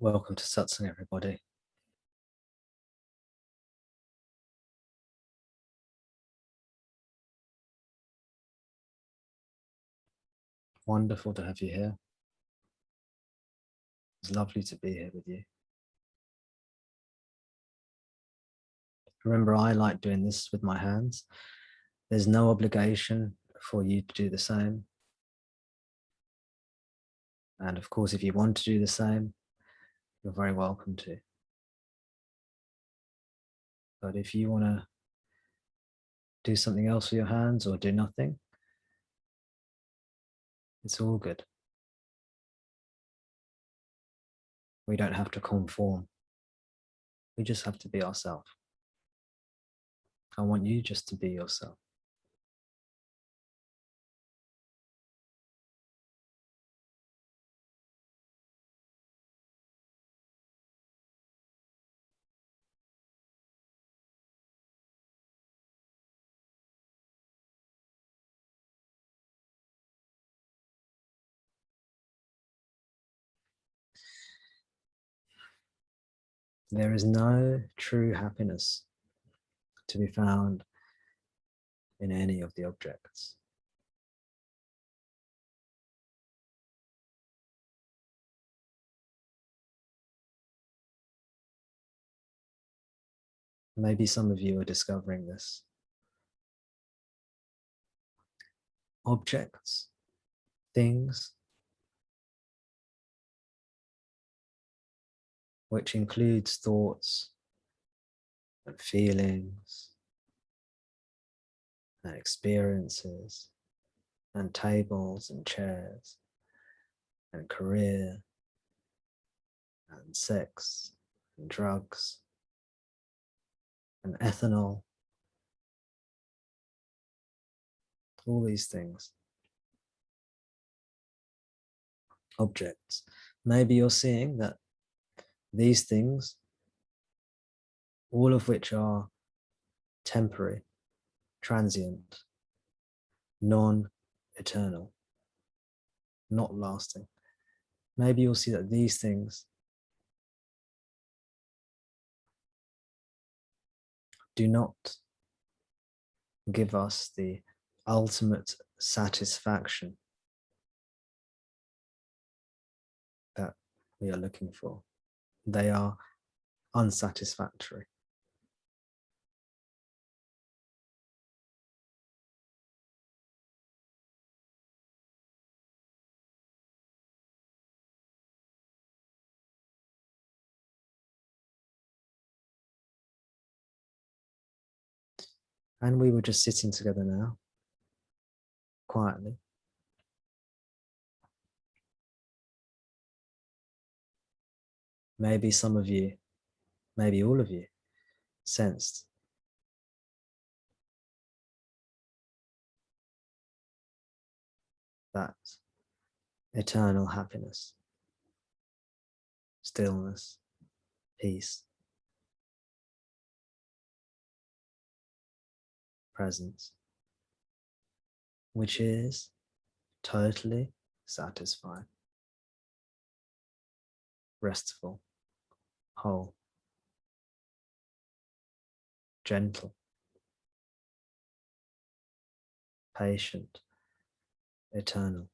Welcome to Satsang, everybody. Wonderful to have you here. It's lovely to be here with you. Remember, I like doing this with my hands. There's no obligation for you to do the same. And of course, if you want to do the same, you're very welcome to. But if you want to do something else with your hands or do nothing, it's all good. We don't have to conform. We just have to be ourselves. I want you just to be yourself. There is no true happiness to be found in any of the objects. Maybe some of you are discovering this. Objects, things, which includes thoughts and feelings and experiences and tables and chairs and career and sex and drugs and ethanol, all these things. Objects. Maybe you're seeing that these things, all of which are temporary, transient, non-eternal, not lasting. Maybe you'll see that these things do not give us the ultimate satisfaction that we are looking for. They are unsatisfactory. And we were just sitting together now, quietly. Maybe some of you, maybe all of you, sensed that eternal happiness, stillness, peace, presence, which is totally satisfied, restful, whole, gentle, patient, eternal.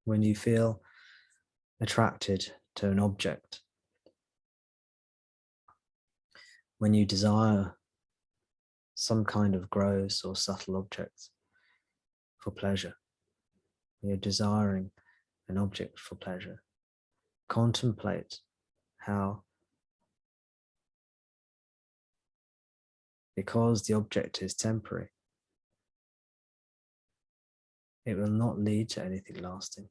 When you feel attracted to an object, when you desire some kind of gross or subtle object for pleasure, you're desiring an object for pleasure. Contemplate how, because the object is temporary, it will not lead to anything lasting.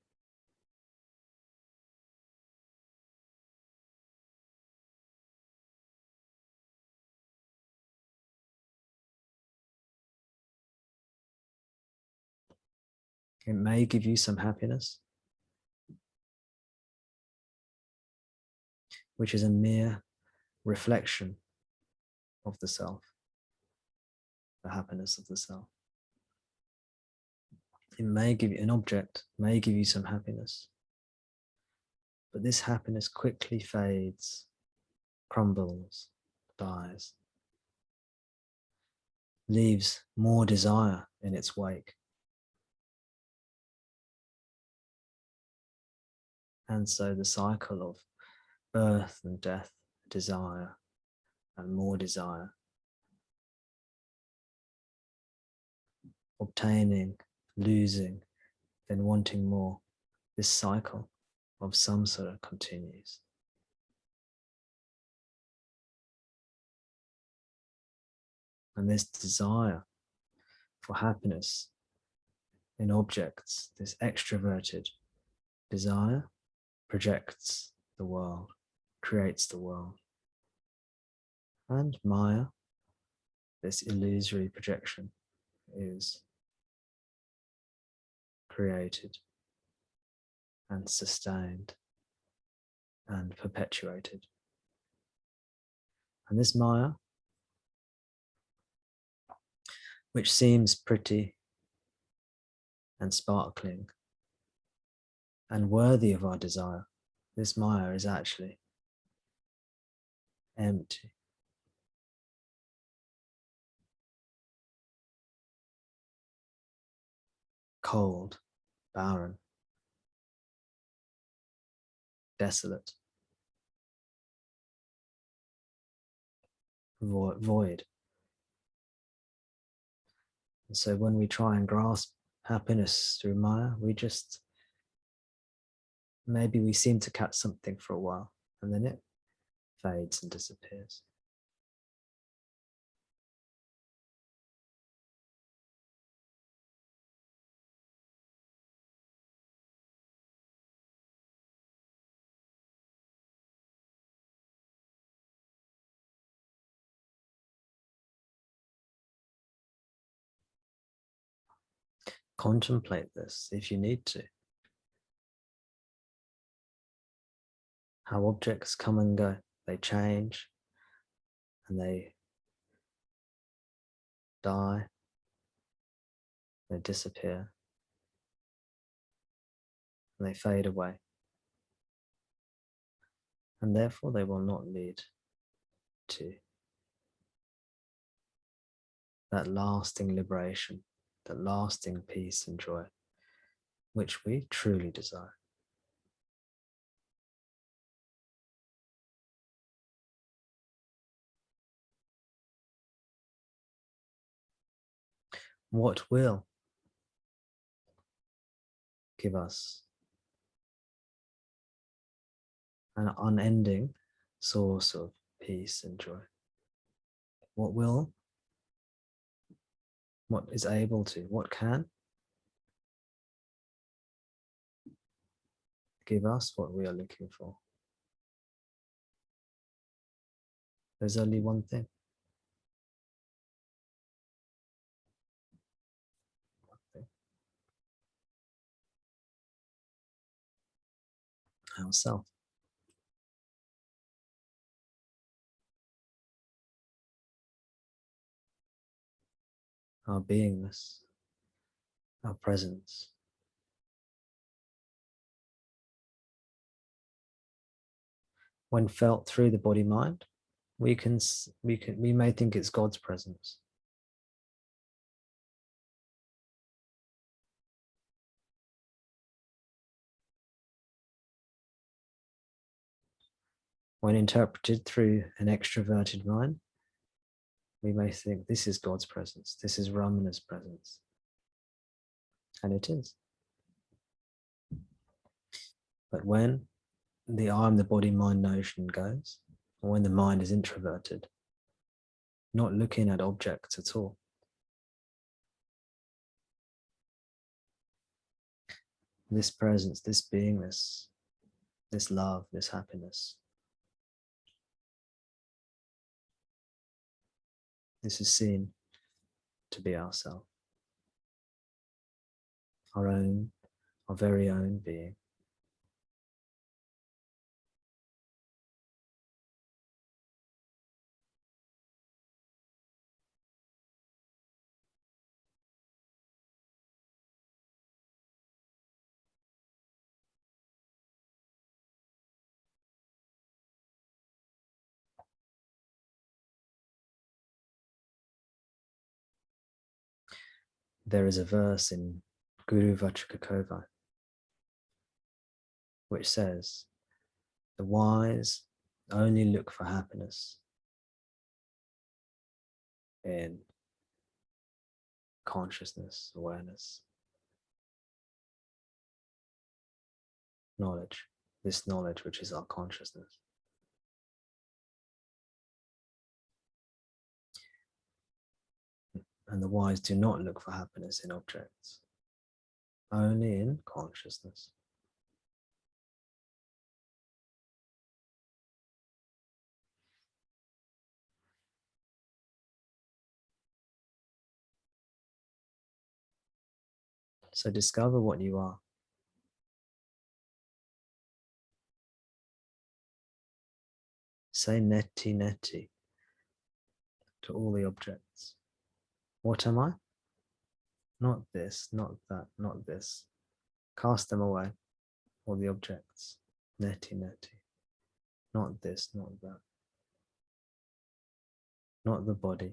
It may give you some happiness, which is a mere reflection of the self, the happiness of the self. It may give you an object, may give you some happiness, but this happiness quickly fades, crumbles, dies, leaves more desire in its wake. And so the cycle of birth and death, desire and more desire, obtaining, losing, then wanting more, this cycle of samsara continues. And this desire for happiness in objects, this extroverted desire, projects the world, creates the world. And Maya, this illusory projection, is created and sustained and perpetuated. And this Maya, which seems pretty and sparkling and worthy of our desire, this Maya is actually empty. Cold, barren, desolate, void. And so when we try and grasp happiness through Maya, maybe we seem to catch something for a while and then it fades and disappears. Contemplate this if you need to. How objects come and go, they change and they die, they disappear, and they fade away. And therefore they will not lead to that lasting liberation, that lasting peace and joy, which we truly desire. What will give us an unending source of peace and joy? What is able to, what can give us what we are looking for? There's only one thing. Ourself. Our beingness, our presence. When felt through the body-mind, we may think it's God's presence. When interpreted through an extroverted mind, we may think this is God's presence, this is Ramana's presence. And it is. But when the I am the body-mind notion goes, or when the mind is introverted, not looking at objects at all, this presence, this beingness, this love, this happiness, this is seen to be ourself. our very own being. There is a verse in Guru Vajrayakovai which says, the wise only look for happiness in consciousness, awareness, knowledge, this knowledge which is our consciousness. And the wise do not look for happiness in objects, only in consciousness. So discover what you are. Say neti neti to all the objects. What am I? Not this, not that, not this. Cast them away, all the objects. Neti neti. Not this, not that. Not the body.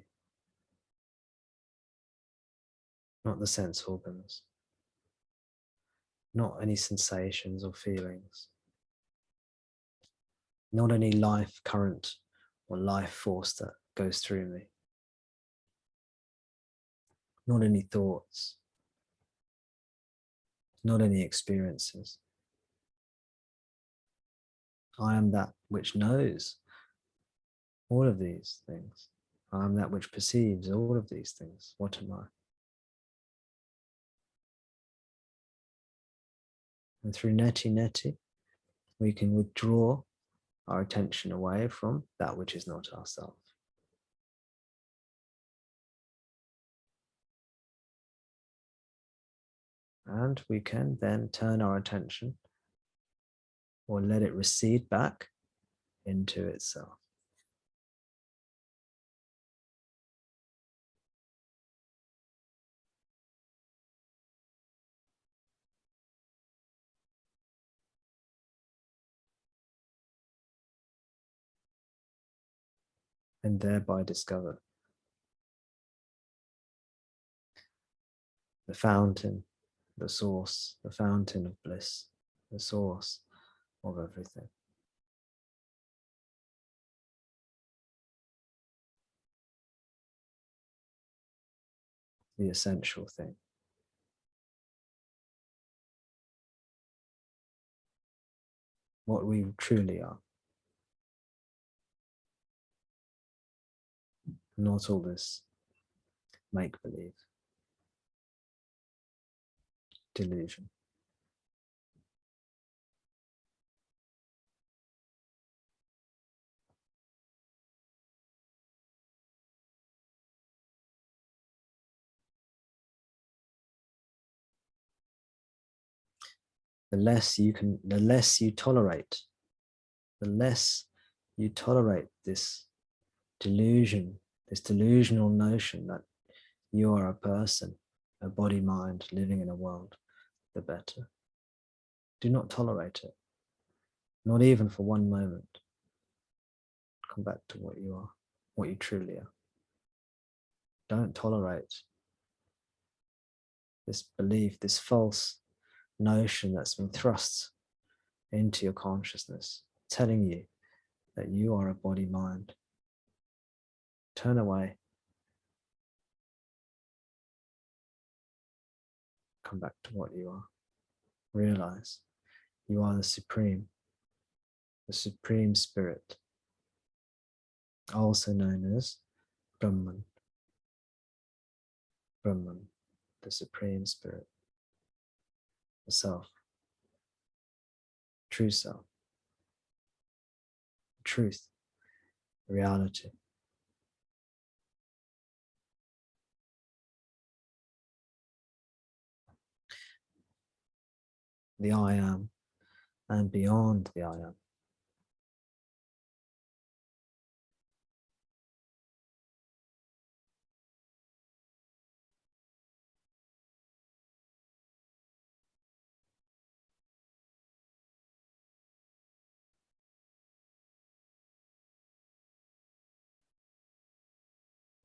Not the sense organs. Not any sensations or feelings. Not any life current or life force that goes through me. Not any thoughts. Not any experiences. I am that which knows all of these things. I am that which perceives all of these things. What am I? And through neti neti, we can withdraw our attention away from that which is not ourselves. And we can then turn our attention or let it recede back into itself. And thereby discover the fountain, the source, the fountain of bliss, the source of everything. The essential thing. What we truly are. Not all this make-believe, delusion. The less you tolerate this delusion, this delusional notion that you are a person, a body mind living in a world, the better. Do not tolerate it, not even for one moment. Come back to what you are, what you truly are. Don't tolerate this belief, this false notion that's been thrust into your consciousness, telling you that you are a body mind. Turn away. Come back to what you are. Realize you are the Supreme Spirit, also known as Brahman. Brahman, the Supreme Spirit, the Self, true Self, truth, reality. the I am, and beyond the I am.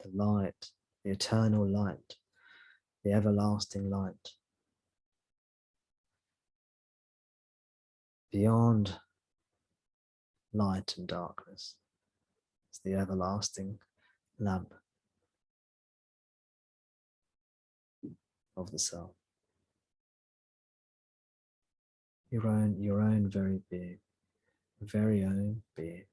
The light, the eternal light, the everlasting light, beyond light and darkness. It's the everlasting lamp of the self. Your own very being, very own being.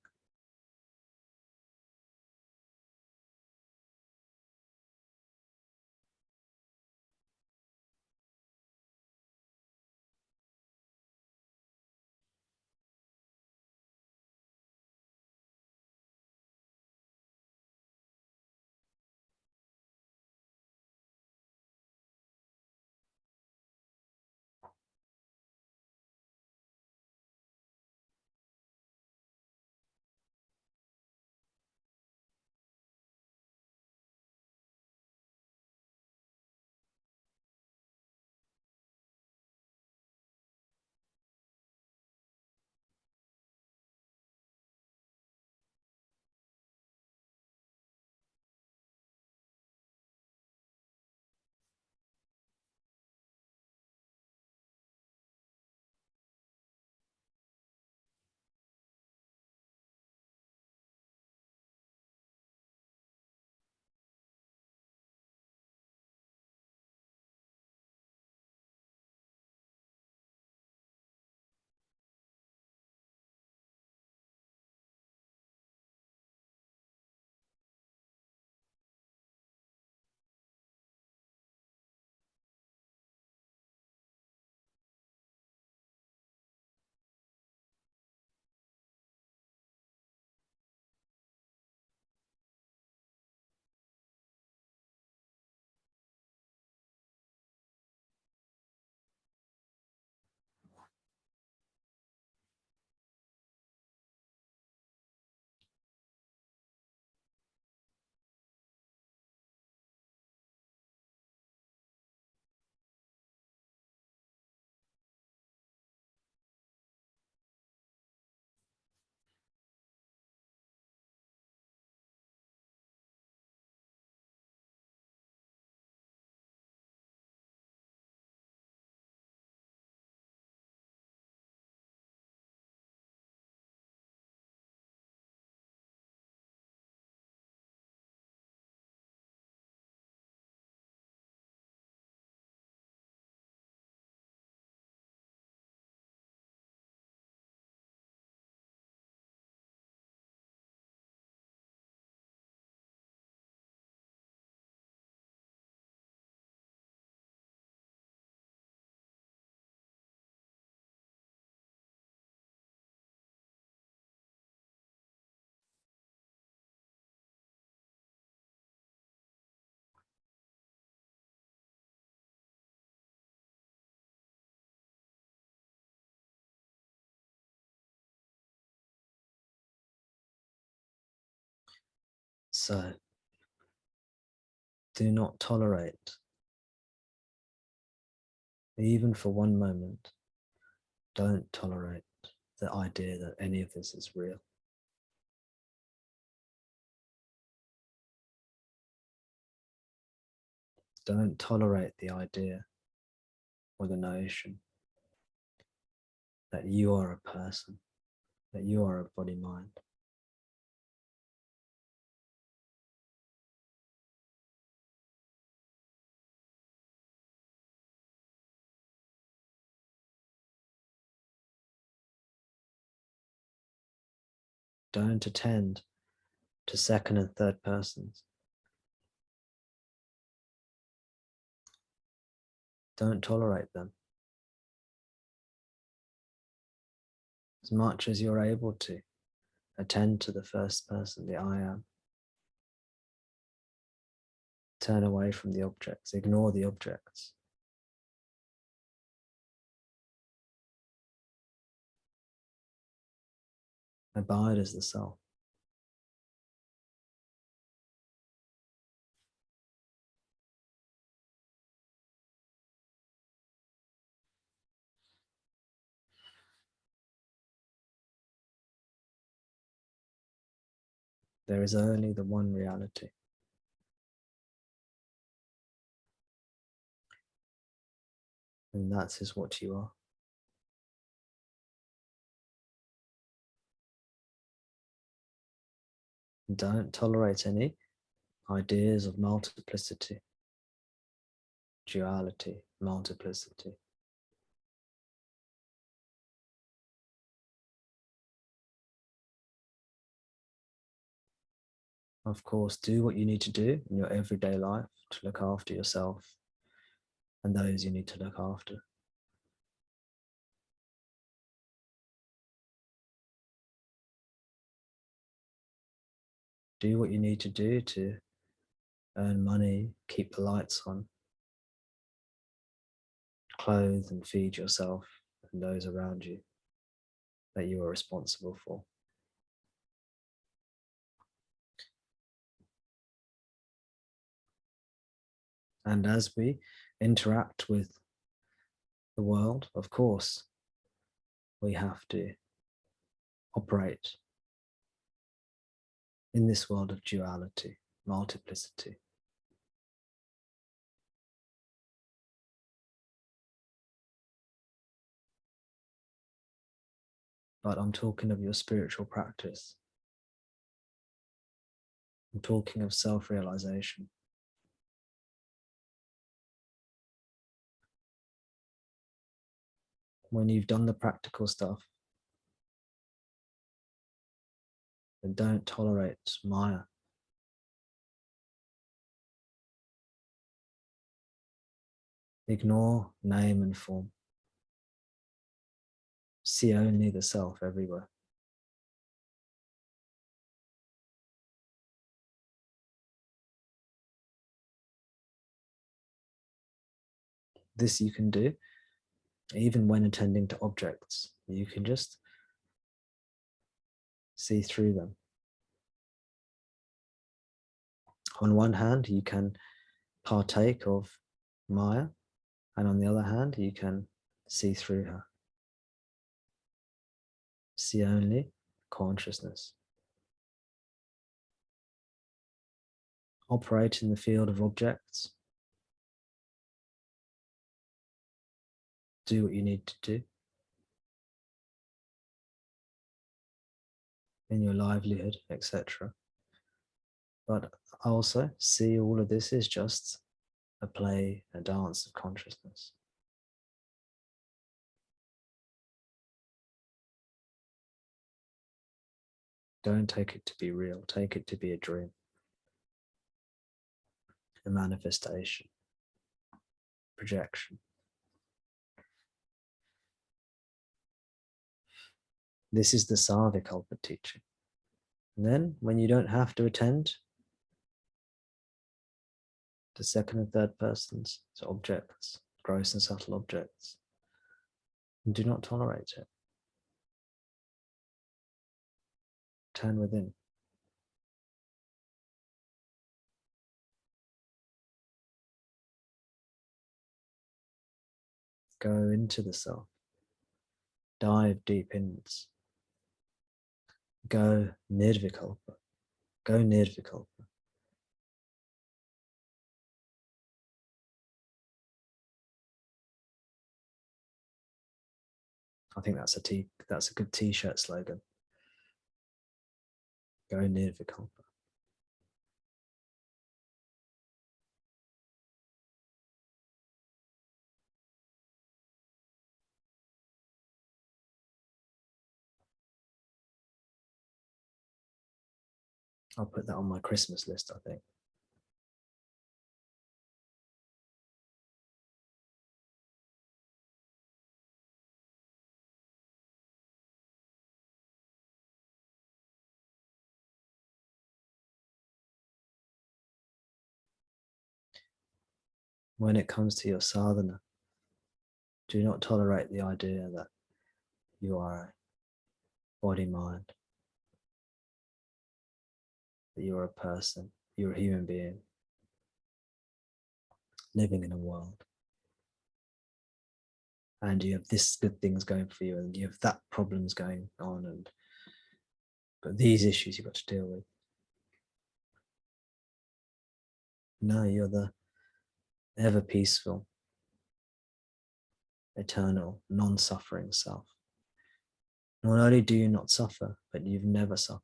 So do not tolerate, even for one moment, don't tolerate the idea that any of this is real. Don't tolerate the idea or the notion that you are a person, that you are a body mind. Don't attend to second and third persons. Don't tolerate them. As much as you're able to, attend to the first person, the I am. Turn away from the objects, ignore the objects. Abide as the self. There is only the one reality. And that is what you are. Don't tolerate any ideas of multiplicity, duality, multiplicity. Of course, do what you need to do in your everyday life to look after yourself and those you need to look after. Do what you need to do to earn money, keep the lights on, clothe and feed yourself and those around you that you are responsible for. And as we interact with the world, of course, we have to operate in this world of duality, multiplicity. But I'm talking of your spiritual practice. I'm talking of self-realization. When you've done the practical stuff, then don't tolerate Maya. Ignore name and form. See only the self everywhere. This you can do even when attending to objects. You can just see through them. On one hand, you can partake of Maya, and on the other hand, you can see through her. See only consciousness. Operate in the field of objects. Do what you need to do in your livelihood, etc. But also see all of this is just a play, a dance of consciousness. Don't take it to be real, take it to be a dream, a manifestation, projection. This is the Savikalpa teaching. And then when you don't have to attend to second and third persons, to objects, gross and subtle objects, do not tolerate it. Turn within. Go into the self. Dive deep inwards. Go nirvikalpa. Go nirvikalpa. I think that's a good t-shirt slogan. Go nirvikalpa. I'll put that on my Christmas list, I think. When it comes to your sadhana, do not tolerate the idea that you are a body-mind that you're a person, you're a human being living in a world. And you have this good things going for you, and you have that problems going on, but these issues you've got to deal with. No, you're the ever peaceful, eternal, non-suffering self. Not only do you not suffer, but you've never suffered.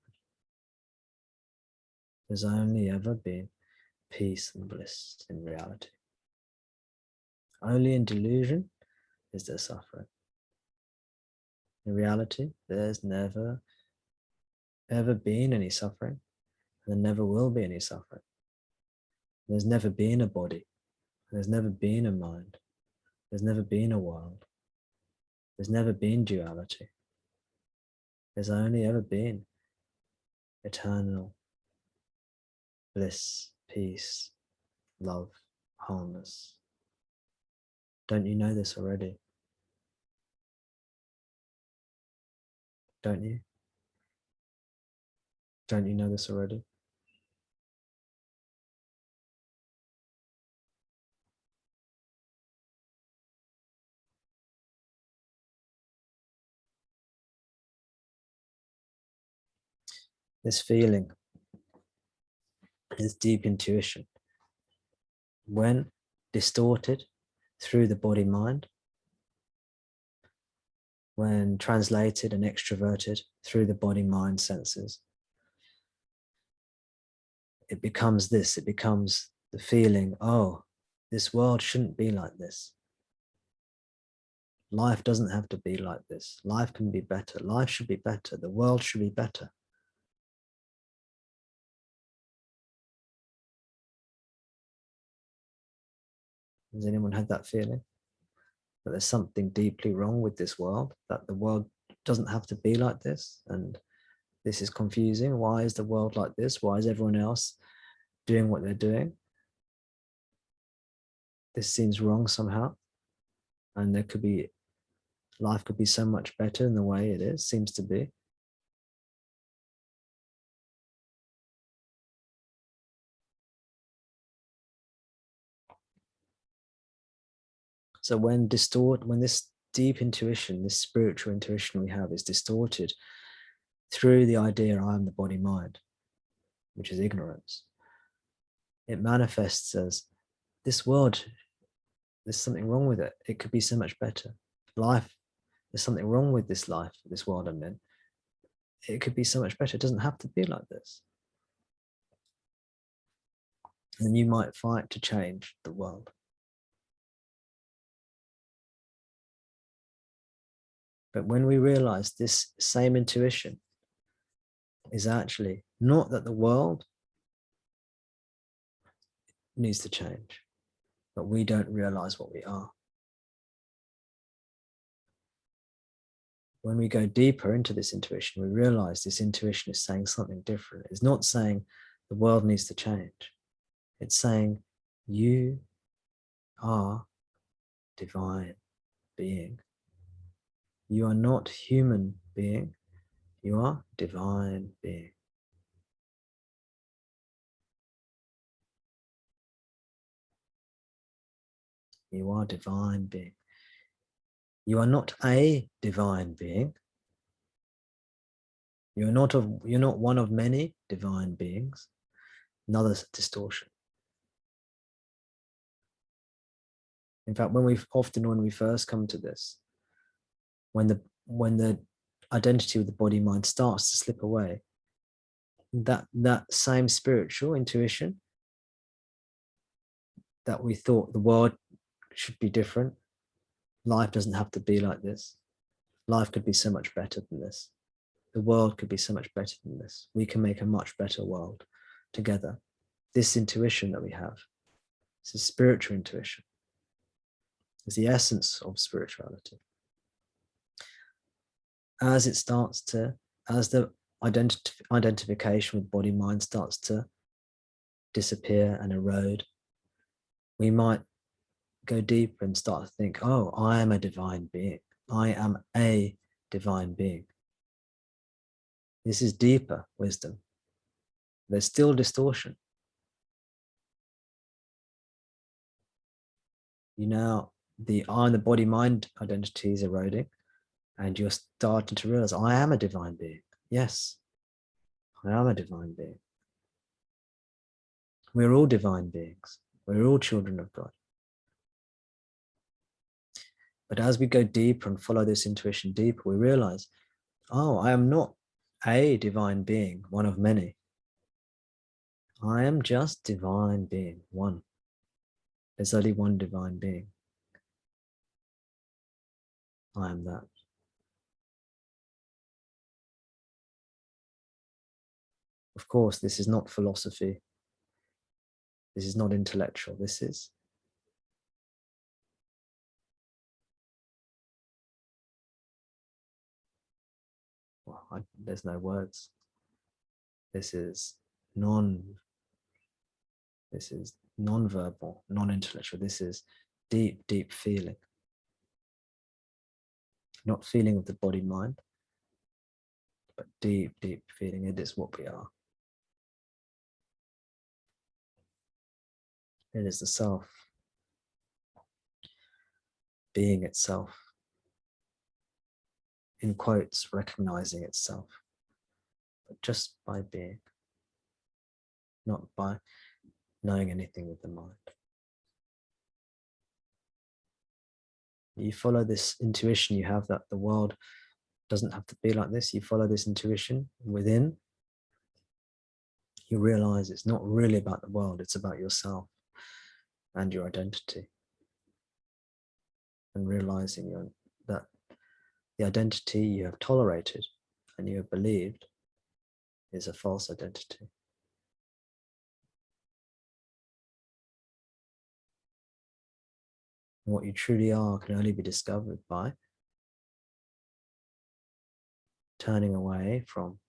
There's only ever been peace and bliss in reality. Only in delusion is there suffering. In reality, there's never ever been any suffering, and there never will be any suffering. There's never been a body. There's never been a mind. There's never been a world. There's never been duality. There's only ever been eternal bliss, peace, love, wholeness. Don't you know this already? Don't you? Don't you know this already? This feeling, this deep intuition, when distorted through the body-mind, when translated and extroverted through the body-mind senses, it becomes this, it becomes the feeling, oh, this world shouldn't be like this. Life doesn't have to be like this. Life can be better. Life should be better. The world should be better. Has anyone had that feeling? That there's something deeply wrong with this world, that the world doesn't have to be like this, and this is confusing. Why is the world like this? Why is everyone else doing what they're doing? This seems wrong somehow, and life could be so much better in the way it is, seems to be. So when this deep intuition, this spiritual intuition we have is distorted through the idea I am the body mind, which is ignorance, it manifests as this world, there's something wrong with it. It could be so much better. Life, there's something wrong with this life, this world I'm in. It could be so much better. It doesn't have to be like this. And you might fight to change the world. But when we realize this same intuition is actually not that the world needs to change, but we don't realize what we are. When we go deeper into this intuition, we realize this intuition is saying something different. It's not saying the world needs to change. It's saying you are divine being. You are not human being. You are divine being. You are divine being. You are not a divine being. You're not one of many divine beings. Another distortion. In fact, when we first come to this, when the identity of the body mind starts to slip away, that same spiritual intuition that we thought the world should be different, life doesn't have to be like this, life could be so much better than this, the world could be so much better than this, we can make a much better world together. This intuition that we have, it's a spiritual intuition, it's the essence of spirituality. As the identification with body mind starts to disappear and erode, we might go deeper and start to think, oh, I am a divine being. I am a divine being. This is deeper wisdom. There's still distortion. The I and the body-mind identity is eroding, and you're starting to realize, I am a divine being. Yes, I am a divine being. We're all divine beings. We're all children of God. But as we go deeper and follow this intuition deeper, we realize, oh, I am not a divine being, one of many. I am just divine being, one. There's only one divine being. I am that. Of course, this is not philosophy. This is not intellectual. This is there's no words. This is non-verbal, non-intellectual. This is deep, deep feeling. Not feeling of the body mind, but deep, deep feeling. It is what we are. It is the self being itself. In quotes, recognizing itself, but just by being, not by knowing anything with the mind. You follow this intuition you have that the world doesn't have to be like this. You follow this intuition within, you realize it's not really about the world, it's about yourself and your identity. And realizing that the identity you have tolerated and you have believed is a false identity. And what you truly are can only be discovered by turning away from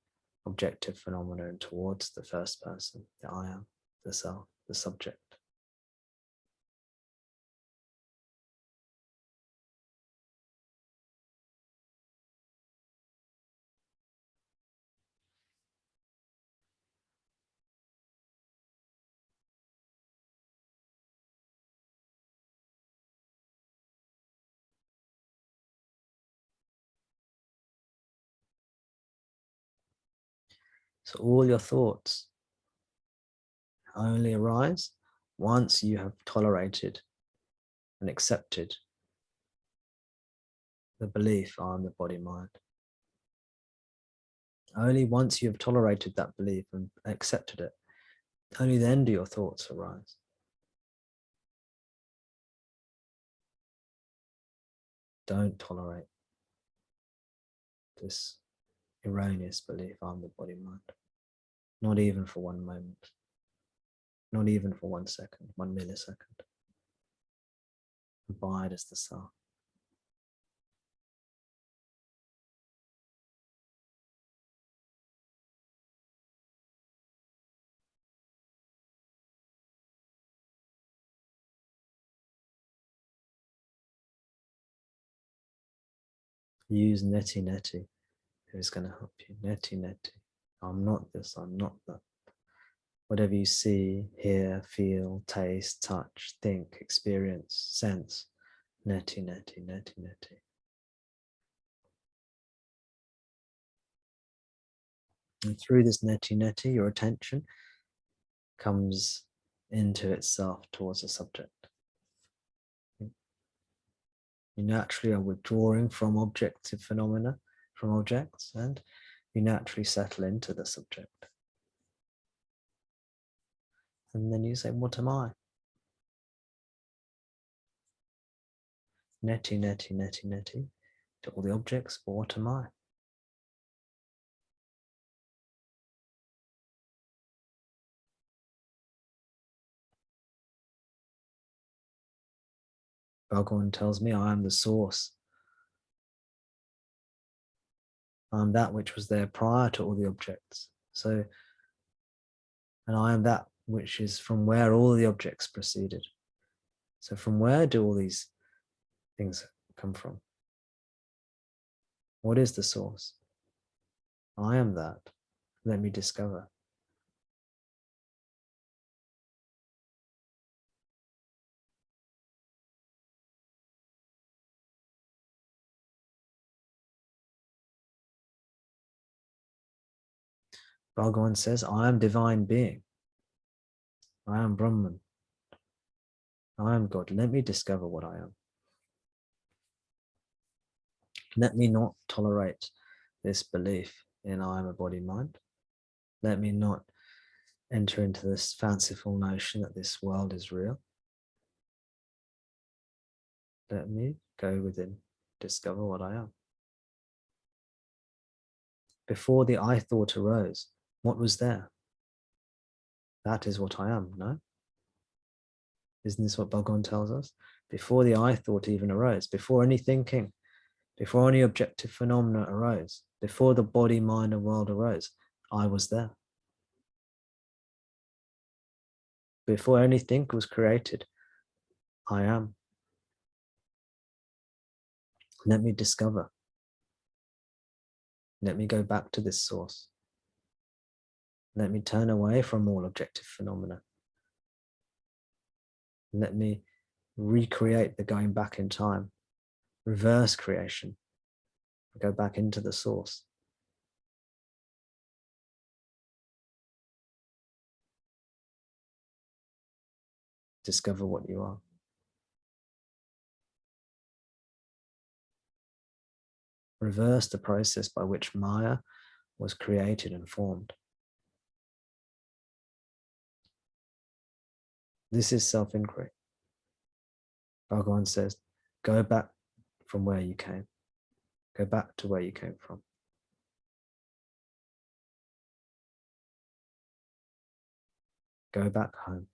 objective phenomena and towards the first person, the I am, the self, the subject. So all your thoughts only arise once you have tolerated and accepted the belief, I am the body mind. Only once you have tolerated that belief and accepted it, only then do your thoughts arise. Don't tolerate this erroneous belief, I'm the body mind. Not even for one moment. Not even for 1 second, 1 millisecond. Abide as the self. Use neti neti, who's going to help you. Neti neti. I'm not this, I'm not that. Whatever you see, hear, feel, taste, touch, think, experience, sense. Neti neti, neti neti. And through this neti neti, your attention comes into itself towards the subject. You naturally are withdrawing from objective phenomena, from objects, and you naturally settle into the subject. And then you say, what am I? Neti, neti, neti, neti, to all the objects, but what am I? Bhagavan tells me I am the source. I am that which was there prior to all the objects. So, and I am that which is from where all the objects proceeded. So from where do all these things come from? What is the source? I am that. Let me discover. Bhagavan says, I am divine being. I am Brahman. I am God. Let me discover what I am. Let me not tolerate this belief in I am a body mind. Let me not enter into this fanciful notion that this world is real. Let me go within, discover what I am. Before the I thought arose, what was there? That is what I am, no? Isn't this what Bhagavan tells us? Before the I thought even arose, before any thinking, before any objective phenomena arose, before the body, mind, and world arose, I was there. Before anything was created, I am. Let me discover. Let me go back to this source. Let me turn away from all objective phenomena. Let me recreate the going back in time, reverse creation, go back into the source. Discover what you are. Reverse the process by which Maya was created and formed. This is self-inquiry. Bhagavan says, go back from where you came. Go back to where you came from. Go back home.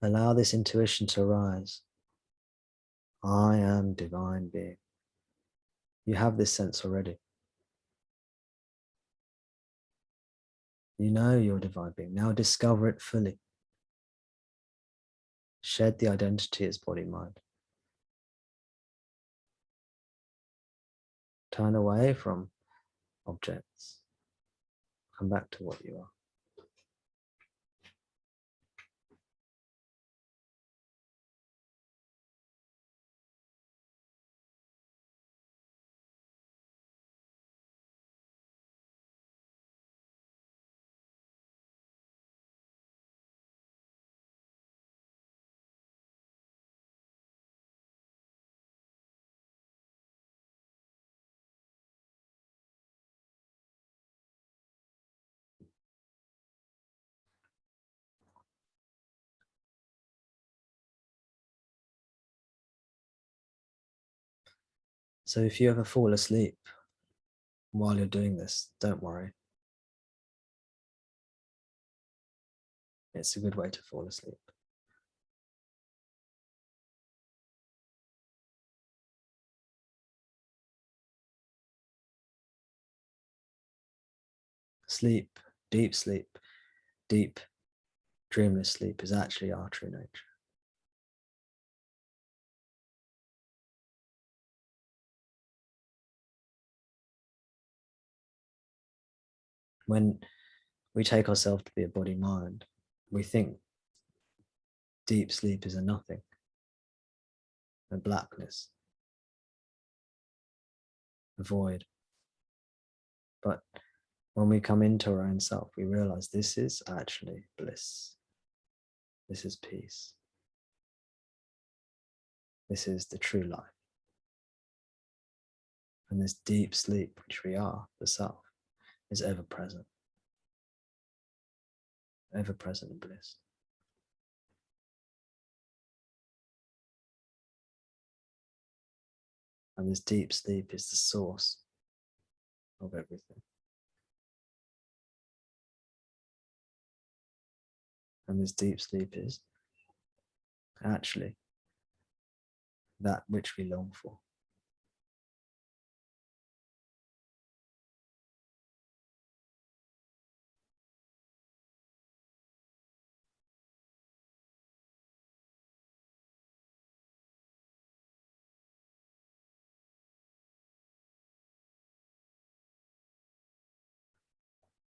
Allow this intuition to arise. I am divine being. You have this sense already. You know you're divine being. Now discover it fully. Shed the identity as body mind. Turn away from objects. Come back to what you are. So if you ever fall asleep while you're doing this, don't worry. It's a good way to fall asleep. Sleep, deep, dreamless sleep is actually our true nature. When we take ourselves to be a body mind, we think deep sleep is a nothing, a blackness, a void. But when we come into our own self, we realize this is actually bliss. This is peace. This is the true life. And this deep sleep, which we are, the self, is ever present bliss. And this deep sleep is the source of everything. And this deep sleep is actually that which we long for.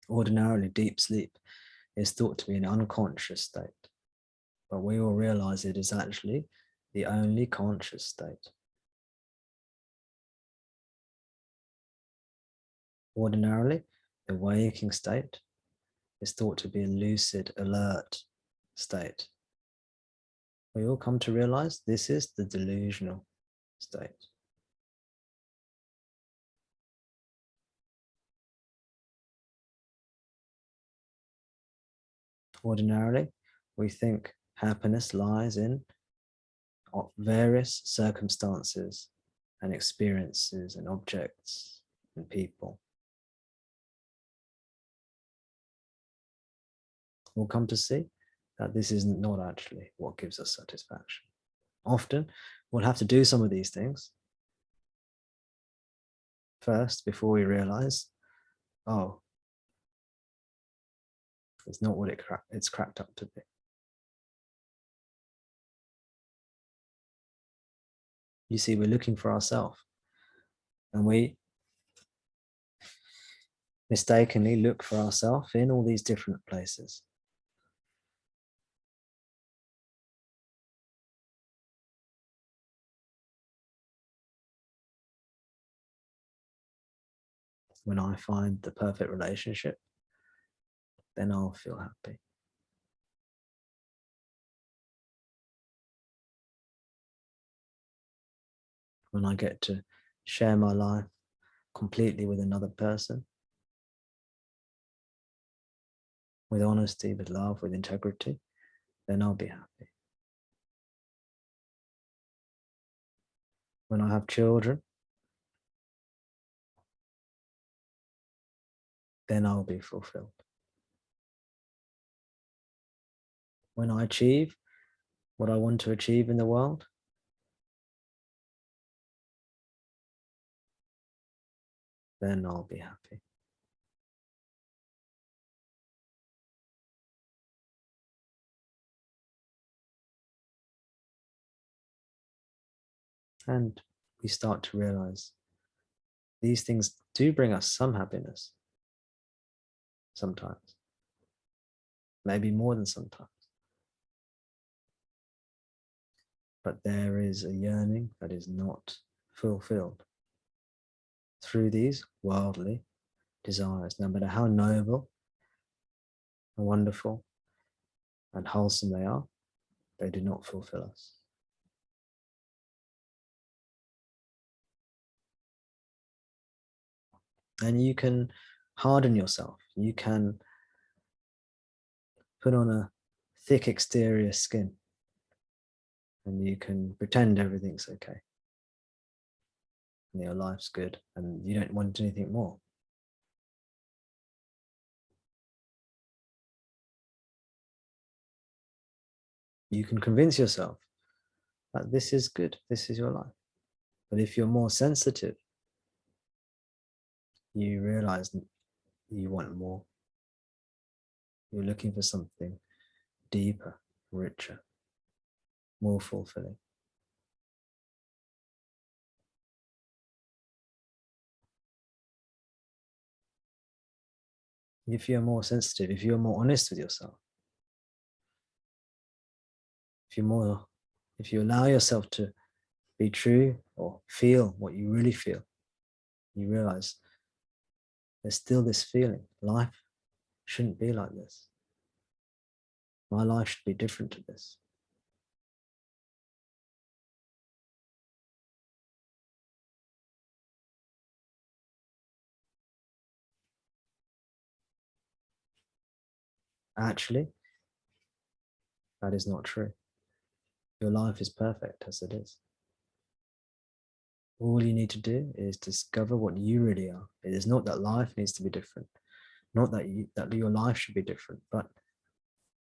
Ordinarily, deep sleep is thought to be an unconscious state, but we will realize it is actually the only conscious state. Ordinarily, the waking state is thought to be a lucid, alert state. We all come to realize this is the delusional state. Ordinarily, we think happiness lies in various circumstances and experiences and objects and people. We'll come to see that this is not actually what gives us satisfaction. Often, we'll have to do some of these things first before we realize, oh, it's not what it's cracked up to be. You see, we're looking for ourselves, and we mistakenly look for ourselves in all these different places. When I find the perfect relationship, then I'll feel happy. When I get to share my life completely with another person, with honesty, with love, with integrity, then I'll be happy. When I have children, then I'll be fulfilled. When I achieve what I want to achieve in the world, then I'll be happy. And we start to realize these things do bring us some happiness. Sometimes. Maybe more than sometimes. But there is a yearning that is not fulfilled through these worldly desires, no matter how noble and wonderful and wholesome they do not fulfill us. And you can harden yourself. You can put on a thick exterior skin and you can pretend everything's okay. And your life's good and you don't want anything more. You can convince yourself that this is good, this is your life. But if you're more sensitive, you realize that you want more. You're looking for something deeper, richer, more fulfilling. If you're more sensitive, if you're more honest with yourself, if you allow yourself to be true or feel what you really feel, you realize there's still this feeling. Life shouldn't be like this. My life should be different to this. Actually, that is not true. Your life is perfect as it is. All you need to do is discover what you really are. It is not that life needs to be different, not that your life should be different, but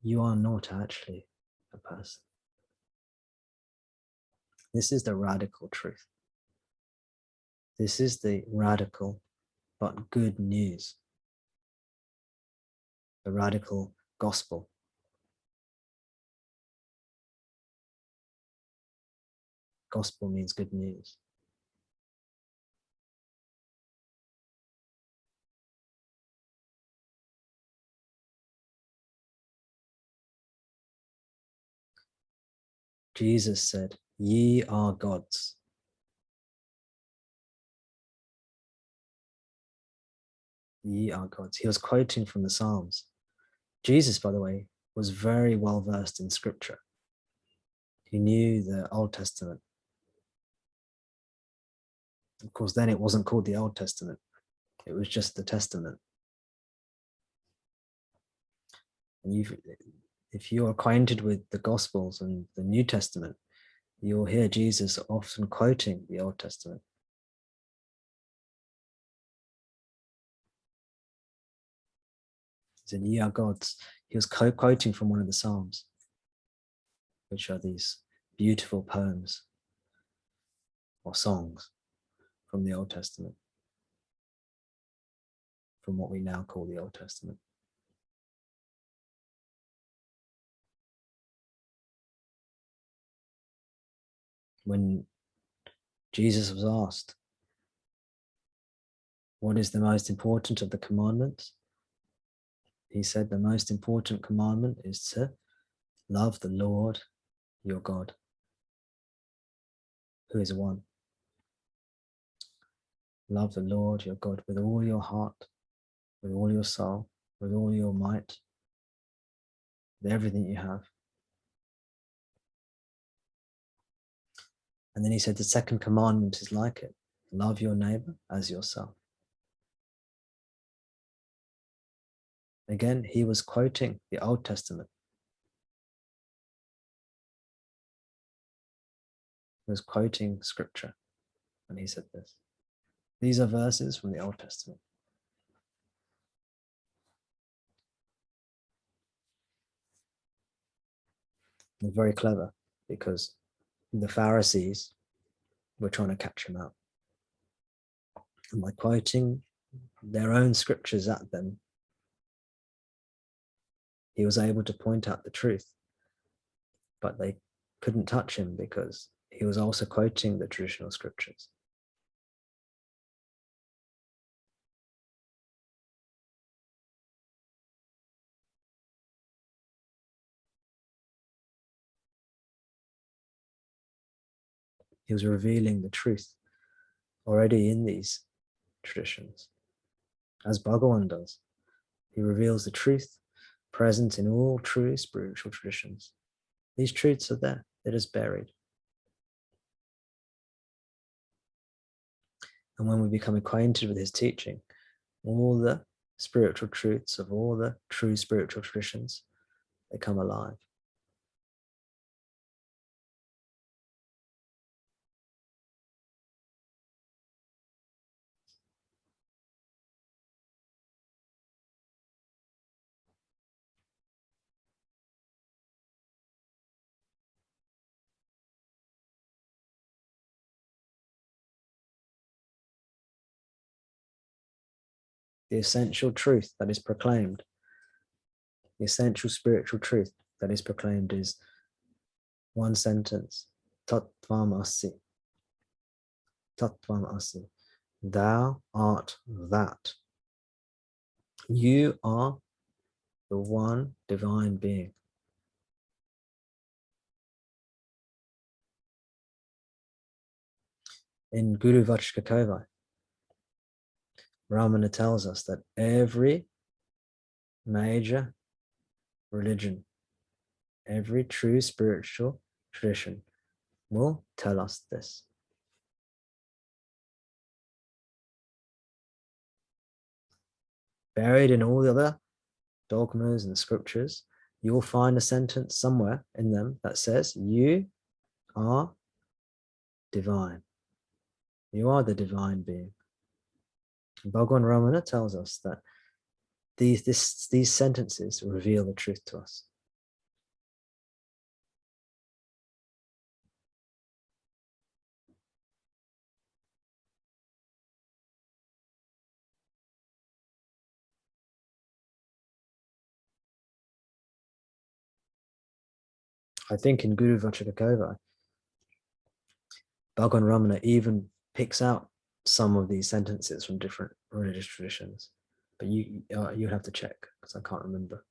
you are not actually a person. This is the radical truth. This is the radical but good news. The radical gospel. Gospel means good news. Jesus said, "Ye are gods." Ye are gods. He was quoting from the Psalms. Jesus, by the way, was very well versed in scripture. He knew the Old Testament. Of course, then it wasn't called the Old Testament. It was just the Testament. And if you're acquainted with the Gospels and the New Testament, you'll hear Jesus often quoting the Old Testament. He said, "Ye are gods." He was quoting from one of the Psalms, which are these beautiful poems or songs from the Old Testament, from what we now call the Old Testament. When Jesus was asked, what is the most important of the commandments? He said the most important commandment is to love the Lord your God, who is one. Love the Lord your God with all your heart, with all your soul, with all your might, with everything you have. And then he said the second commandment is like it. Love your neighbor as yourself. Again, he was quoting the Old Testament. He was quoting scripture when he said this. These are verses from the Old Testament. They're very clever because the Pharisees were trying to catch him out. And by quoting their own scriptures at them, he was able to point out the truth. But they couldn't touch him because he was also quoting the traditional scriptures. He was revealing the truth already in these traditions, as Bhagavan does. He reveals the truth present in all true spiritual traditions. These truths are there, they're just buried. And when we become acquainted with his teaching, all the spiritual truths of all the true spiritual traditions, they come alive. The essential truth that is proclaimed, the essential spiritual truth that is proclaimed is one sentence, Tattvam Asi. Tattvam Asi. Thou art that. You are the one divine being. In Guru Vachkakovai, Ramana tells us that every major religion, every true spiritual tradition will tell us this. Buried in all the other dogmas and scriptures, you will find a sentence somewhere in them that says, you are divine. You are the divine being. Bhagavan Ramana tells us that these sentences reveal the truth to us. I think in Guru Vajradhara, Bhagwan Ramana even picks out some of these sentences from different religious traditions. But you have to check because I can't remember.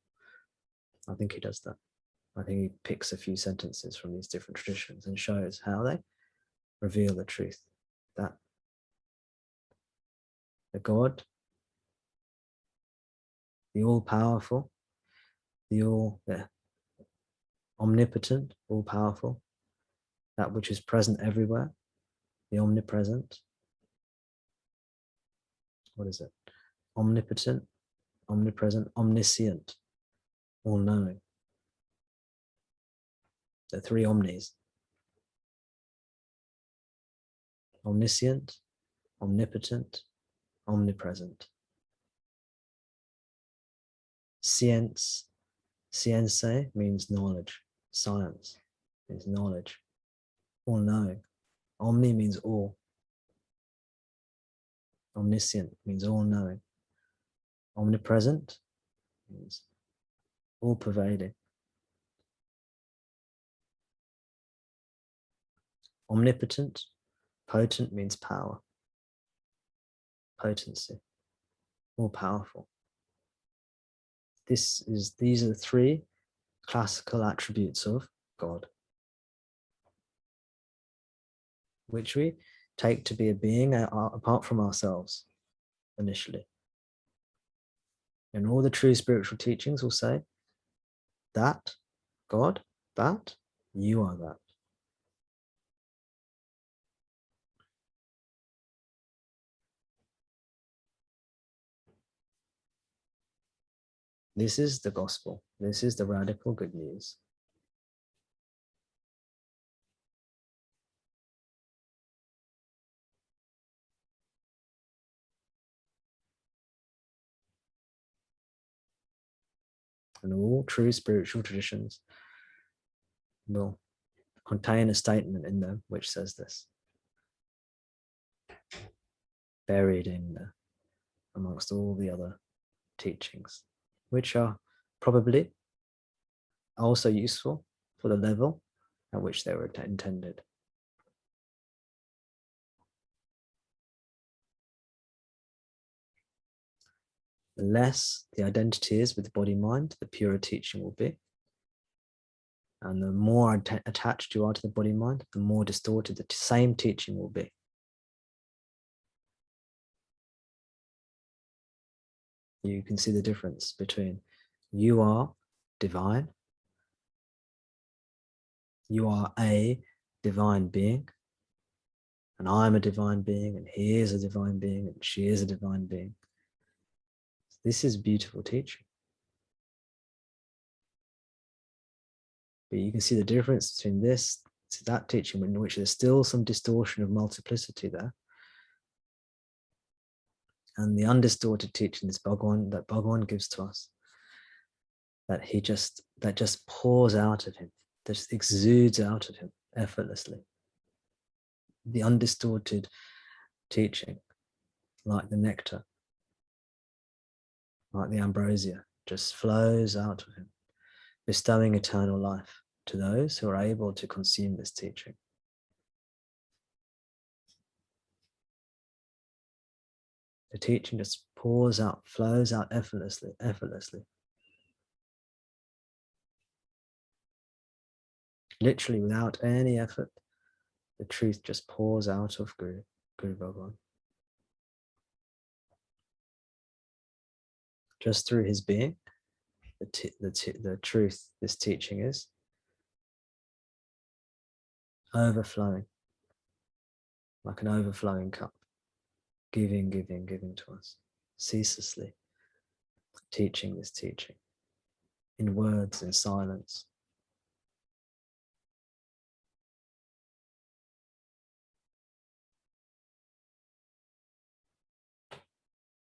I think he does that. I think he picks a few sentences from these different traditions and shows how they reveal the truth that the God, the all-powerful, the omnipotent, all-powerful, that which is present everywhere, the omnipresent. What is it? Omnipotent, omnipresent, omniscient, all-knowing. The three omnis. Omniscient, omnipotent, omnipresent. Science, science means knowledge. Science means knowledge. All-knowing. Omni means all. Omniscient means all-knowing. Omnipresent means all-pervading. Omnipotent, potent means power. Potency, all-powerful. These are the three classical attributes of God, which we take to be a being apart from ourselves initially. And all the true spiritual teachings will say that God, that you are that. This is the gospel. This is the radical good news. And all true spiritual traditions will contain a statement in them which says this, buried in amongst all the other teachings, which are probably also useful for the level at which they were intended. The less the identity is with the body-mind, the purer teaching will be. And the more attached you are to the body-mind, the more distorted the same teaching will be. You can see the difference between you are divine, you are a divine being, and I'm a divine being, and he is a divine being, and she is a divine being. This is beautiful teaching. But you can see the difference between this to that teaching, in which there's still some distortion of multiplicity there. And the undistorted teaching that Bhagwan gives to us, that just pours out of him, that just exudes out of him effortlessly. The undistorted teaching, like the nectar, like the ambrosia, just flows out of him, bestowing eternal life to those who are able to consume this teaching. The teaching just pours out, flows out effortlessly. Literally without any effort, the truth just pours out of Guru Bhagavan. Just through his being, the truth this teaching is overflowing, like an overflowing cup, giving to us, ceaselessly teaching this teaching, in words, in silence.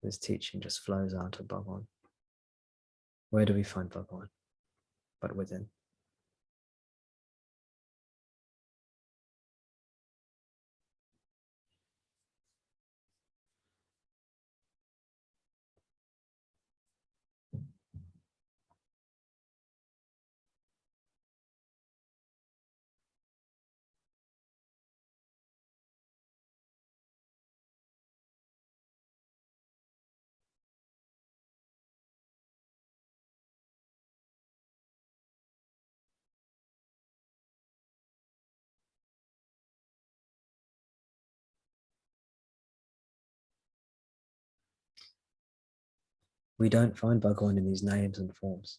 This teaching just flows out of Bhagavan. Where do we find Bhagavan? But within. We don't find Bhagavan in these names and forms.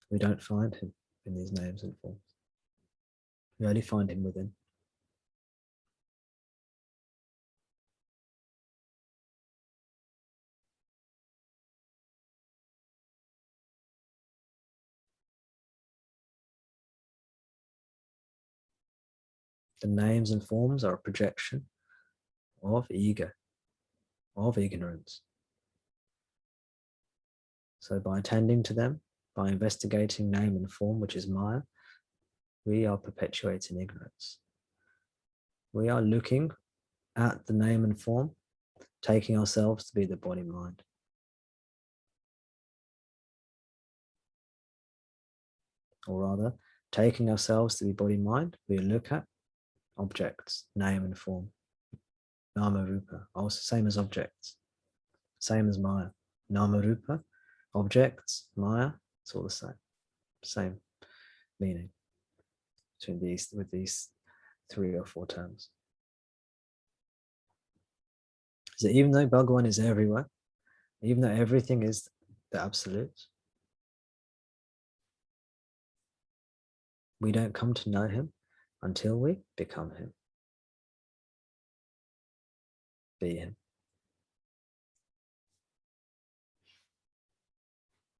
We don't find him in these names and forms. We only find him within. The names and forms are a projection of ego, of ignorance. So by attending to them, by investigating name and form, which is Maya, we are perpetuating ignorance. We are looking at the name and form, taking ourselves to be the body-mind. Or rather, taking ourselves to be body-mind, we look at objects, name and form. Nama Rupa, also same as objects, same as Maya. Nama Rupa, objects, Maya, it's all the same. Same meaning between with these 3 or 4 terms. So even though Bhagavan is everywhere, even though everything is the absolute, we don't come to know him until we become him, be him.